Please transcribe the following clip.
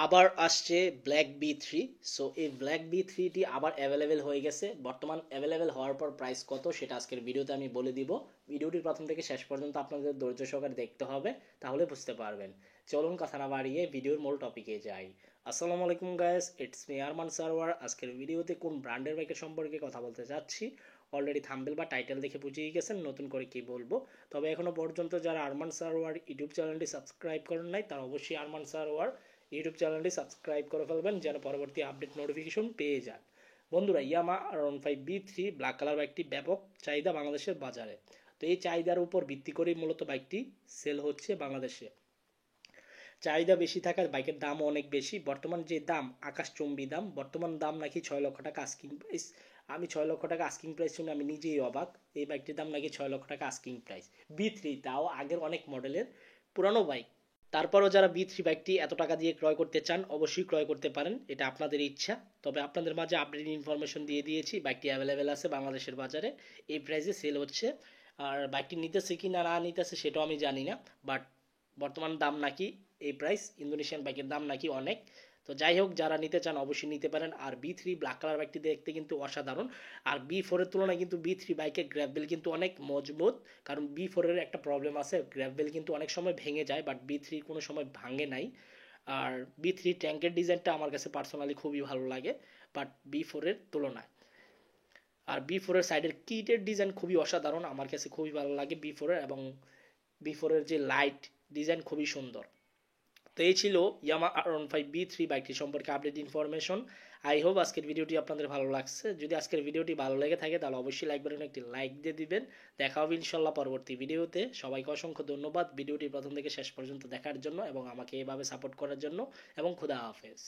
আবার আসছে black B three. So এই ব্ল্যাক বি থ্রিটি আবার অ্যাভেলেবেল হয়ে গেছে। বর্তমান অ্যাভেলেবেল হওয়ার পর প্রাইস কত সেটা আজকের ভিডিওতে আমি বলে দিব। ভিডিওটির প্রথম থেকে শেষ পর্যন্ত আপনাদের ধৈর্য সহকারে দেখতে হবে, তাহলে বুঝতে পারবেন। চলুন কথা না বাড়িয়ে ভিডিওর মূল টপিকে যাই। আসসালামু আলাইকুম guys, it's me Arman Sarwar. আজকের ভিডিওতে কোন ব্র্যান্ডের বাইকের সম্পর্কে কথা বলতে যাচ্ছি অলরেডি থাম্বনেল বা টাইটেল দেখে বুঝিয়ে গেছেন নতুন করে কি বলবো। তবে এখনো পর্যন্ত যারা আরমান সারওয়ার ইউটিউব চ্যানেলটি সাবস্ক্রাইব করেন নাই, তারা অবশ্যই আরমান সারওয়ার ইউটিউব চ্যানেলটি সাবস্ক্রাইব করে ফেলবেন যেন পরবর্তী আপডেট নোটিফিকেশন পেয়ে যান। বন্ধুরা, ইয়ামা R15B3 ব্ল্যাক কালার বাইকটি ব্যাপক চাহিদা বাংলাদেশের বাজারে। তো এই চাহিদার উপর ভিত্তি করেই মূলত বাইকটি সেল হচ্ছে বাংলাদেশে। চাহিদা বেশি থাকার বাইকের দামও অনেক বেশি। বর্তমান যে দাম, আকাশচুম্বী দাম। বর্তমান দাম নাকি 6 লক্ষ টাকা আস্কিং প্রাইস। আমি 6 লক্ষ টাকা আস্কিং প্রাইস শুনে আমি নিজেই অবাক। এই বাইকটির দাম নাকি 6 লক্ষ টাকা আস্কিং প্রাইস। বি থ্রি, তাও আগের অনেক মডেলের পুরানো বাইক। তারপরও যারা বি থ্রি বাইকটি এত টাকা দিয়ে ক্রয় করতে চান অবশ্যই ক্রয় করতে পারেন, এটা আপনাদের ইচ্ছা। তবে আপনাদের মাঝে আপডেট ইনফরমেশন দিয়ে দিয়েছি, বাইকটি অ্যাভেলেবেল আছে বাংলাদেশের বাজারে, এই প্রাইসে সেল হচ্ছে। আর বাইকটি নিতেছে কি না নিতেছে সেটাও আমি জানি না, বাট বর্তমান দাম নাকি এই প্রাইস। ইন্দোনেশিয়ান বাইকের দাম নাকি অনেক। তো যাই হোক, যারা নিতে চান অবশ্যই নিতে পারেন। আর বি থ্রি ব্ল্যাক কালার বাইকটি দেখতে কিন্তু অসাধারণ। আর বি4-এর তুলনায় কিন্তু বি থ্রি বাইকের গ্র্যাব কিন্তু অনেক মজবুত। কারণ বি4-এর একটা প্রবলেম আছে, গ্র্যাব কিন্তু অনেক সময় ভেঙে যায়, বাট বি থ্রি কোনো সময় ভাঙে নাই। আর বি থ্রি ট্যাঙ্কের ডিজাইনটা আমার কাছে পার্সোনালি খুবই ভালো লাগে, বাট বি4-এর তুলনায়। আর বি4-এর সাইডের কিটের ডিজাইন খুবই অসাধারণ, আমার কাছে খুবই ভালো লাগে বি4-এর। এবং বি4-এর যে লাইট ডিজাইন খুবই সুন্দর। তো এই ছিল ইয়ামা R15B3 বাইকটি সম্পর্কে আপডেট ইনফরমেশন। আই হোপ আজকের ভিডিওটি আপনাদের ভালো লাগছে। যদি আজকের ভিডিওটি ভালো লেগে থাকে তাহলে অবশ্যই লাইক বাটনে একটি লাইক দিয়ে দিবেন। দেখা হবে ইনশাল্লাহ পরবর্তী ভিডিওতে। সবাইকে অসংখ্য ধন্যবাদ ভিডিওটি প্রথম থেকে শেষ পর্যন্ত দেখার জন্য এবং আমাকে এভাবে সাপোর্ট করার জন্য। এবং খুদা হাফেজ।